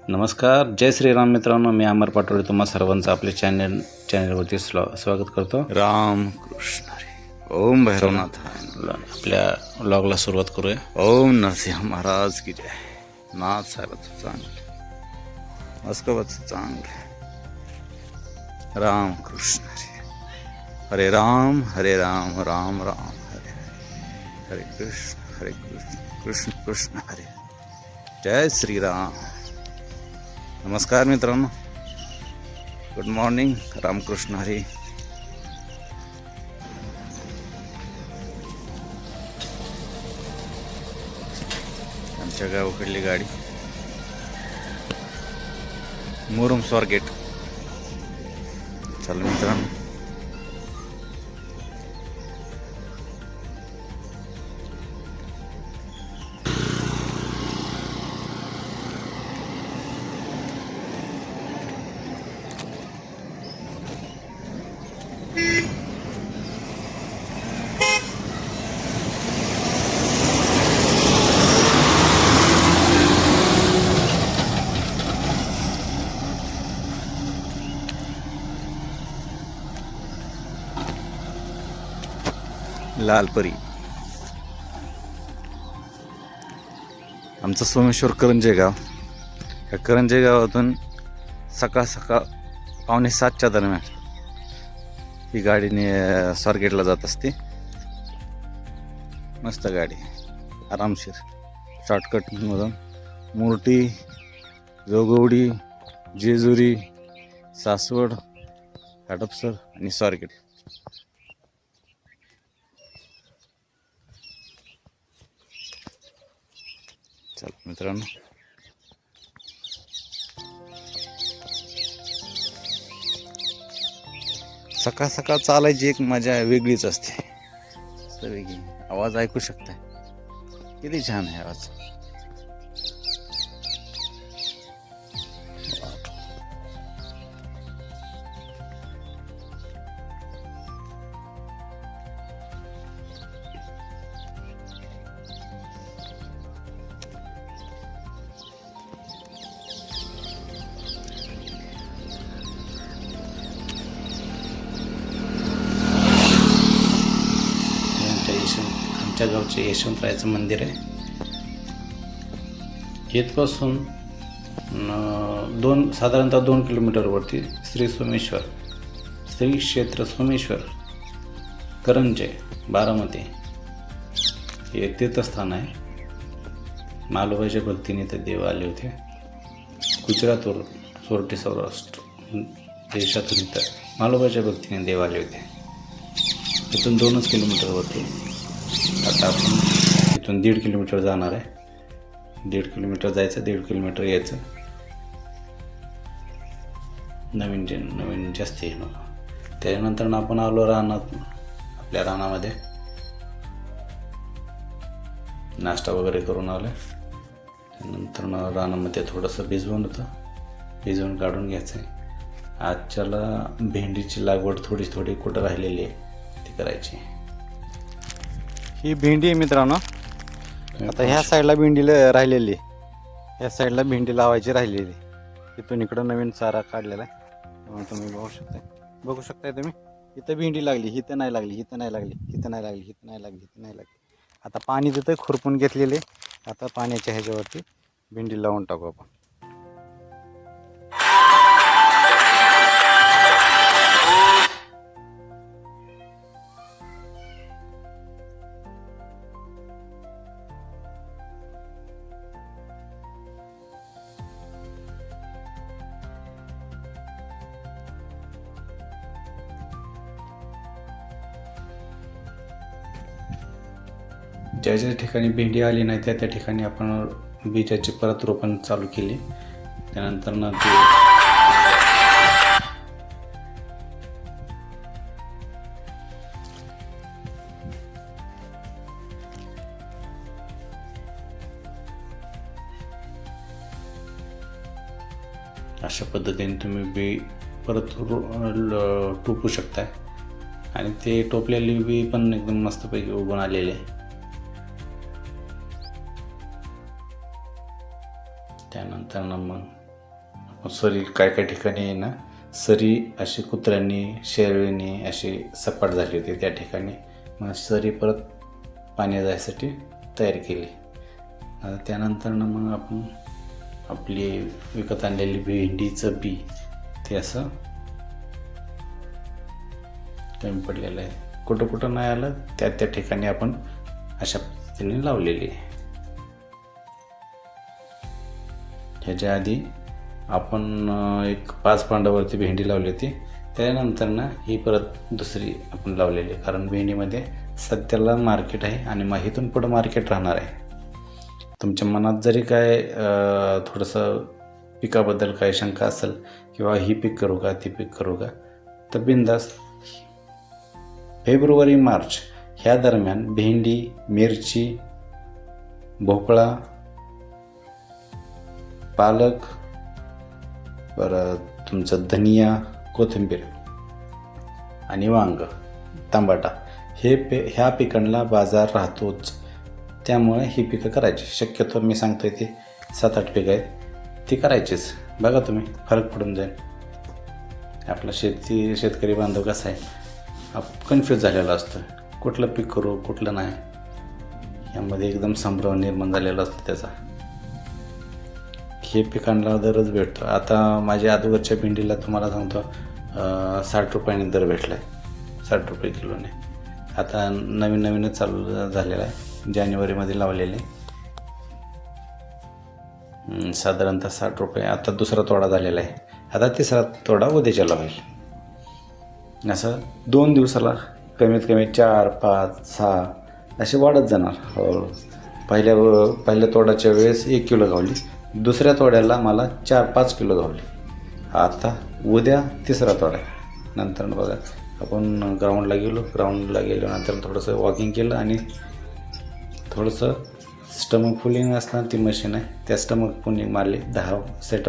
नमस्कार, जय श्रीराम मित्रांनो. मी अमर पाटोळे तुम्हा सर्वांचं आपल्या चॅनलवरती स्वागत करतो. राम कृष्ण हरी. ओम भैरवनाथ. आपल्या व्लॉगला सुरुवात करूया. ओम नरसिंह महाराज की जय. नाथ साहेबाचं चांगलं, अस्कबाचं चांगलं. राम कृष्ण हरे. हरे राम राम राम हरे हरे हरे कृष्ण कृष्ण कृष्ण हरे. जय श्रीराम. नमस्कार मित्रांनो, गुड मॉर्निंग. रामकृष्ण हरी. आमच्या गावाकडली गाडी मुरुम स्वारगेट. चला मित्रांनो, लालपरी. आमचं सोमेश्वर करंजे गाव. या करंजे गावातून सकाळ 6:45च्या दरम्यान ही गाडीने स्वारगेटला जात असते. मस्त गाडी, आरामशीर शॉर्टकटमधून मुर्टी, जोगवडी, जेजुरी, सासवड, हडपसर आणि स्वारगेट. चल मित्रांनो, सकाळ सकाळ चालायची एक मजा वेगळीच असते. वेगळी आवाज ऐकू शकताय, किती छान आहे आवाज. आमच्या गावचे यशवंतरायाचं मंदिर आहे. येथपासून साधारणतः 2 किलोमीटरवरती श्री क्षेत्र सोमेश्वर करंजे बारामती हे तीर्थस्थान आहे. मालोबाच्या भक्तीने ते देव आले होते. गुजरातवरून सोरटी सौराष्ट्र देशातून इथं मालोबाच्या भक्तीने देव आले होते. इथून 2 किलोमीटरवरती. आता आपण इथून 1.5 किलोमीटर जाणार आहे. 1.5 किलोमीटर जायचं, 1.5 किलोमीटर यायचं. नवीन जास्त आहे मग. त्याच्यानंतर आपण आलो रानात. आपल्या रानामध्ये नाश्ता वगैरे करून आलो. त्यानंतर रानामध्ये थोडंसं भिजवून काढून घ्यायचं आहे. आजच्याला भेंडीची लागवड थोडी कुठं राहिलेली आहे ती करायची. ही भेंडी आहे मित्रांनो. आता ह्या साईडला भेंडीला राहिलेली, ह्या साईडला भेंडी लावायची राहिलेली. इथून इकडं नवीन चारा काढलेला आहे. तुम्ही बघू शकताय तुम्ही. इथं भेंडी लागली, इथं नाही लागली, इथं नाही लागली, इथं नाही लागली, इथं नाही लागली, इथं नाही लागली. आता पाणी तिथं खुरपून घेतलेले. आता पाण्याच्या ह्याच्यावरती भेंडी लावून टाकू आपण. ज्या ठिकाणी भेंडी आली नाही त्या ठिकाणी आपण बीजाचे परत रोपण चालू केले. त्यानंतर ते अशा पद्धतीने तुम्ही बी परत टोपू शकताय. आणि ते टोपलेली बी पण एकदम मस्तपैकी उगवून आलेले आहे. त्यानंतर मग सरी काय काय ठिकाणी आहे ना, सरी अशी कुत्र्यांनी शेळीने अशी सपाट झाली होती त्या ठिकाणी. मग सरी परत पाणी जायसाठी तयार केली. आता त्यानंतर मग आपण आपली विकत आणलेली भेंडीचं बी ते असं कमी पडलेलं आहे. कुठं कुठं नाही आलं त्या त्या ठिकाणी आपण अशा पद्धतीने लावलेली आहे. ह्याच्या आधी आपण एक 5 पांडावरती भेंडी लावली होती. त्यानंतर ही परत दुसरी आपण लावलेली आहे, कारण भेंडीमध्ये सध्याला मार्केट आहे आणि मग इथून पुढं मार्केट राहणार आहे. तुमच्या मनात जरी काय थोडंसं पिकाबद्दल काही शंका असेल किंवा ही पीक करू का ती पीक करू का, तर बिनधास्त फेब्रुवारी मार्च ह्या दरम्यान भेंडी, मिरची, भोपळा, पालक, परत तुमचं धनिया, कोथिंबीर आणि वांग, टमाटा ह्या पिकांना बाजार राहतोच. त्यामुळे ही पिकं करायची. शक्यतो मी सांगतोय ती 7-8 पिकं आहेत ती करायचीच. बघा तुम्ही फरक पडून जाईल. आपला शेतकरी बांधव कसा आहे, कन्फ्यूज झालेला असतो, कुठलं पीक करू कुठलं नाही, यामध्ये एकदम संभ्रम निर्माण झालेला असतो त्याचा. हे पिकांना दरच भेटतो. आता माझ्या अगोदरच्या भेंडीला तुम्हाला सांगतो 60 रुपयाने दर भेटला आहे, 60 रुपये किलोने. आता नवीनच चालू झालेला आहे, जानेवारीमध्ये लावलेले, साधारणतः 60 रुपये. आता दुसरा तोडा झालेला आहे, आता तिसरा तोडा उद्याच्याला होईल. असं 2 दिवसाला कमीत कमी 4, 5, 6 असे वाढत जाणार हळूहळू. पहिल्या तोडाच्या वेळेस 1 किलो गावली, दुसऱ्या तोड्याला मला 4-5 किलो गावली. आता उद्या तिसरा तोडा. नंतर बघा आपण ग्राउंडला गेल्यानंतर थोडंसं वॉकिंग केलं आणि थोडंसं स्टमक पुलिंग असताना ती मशीन आहे, त्या स्टमक पुलिंग मारली 10 सेटअप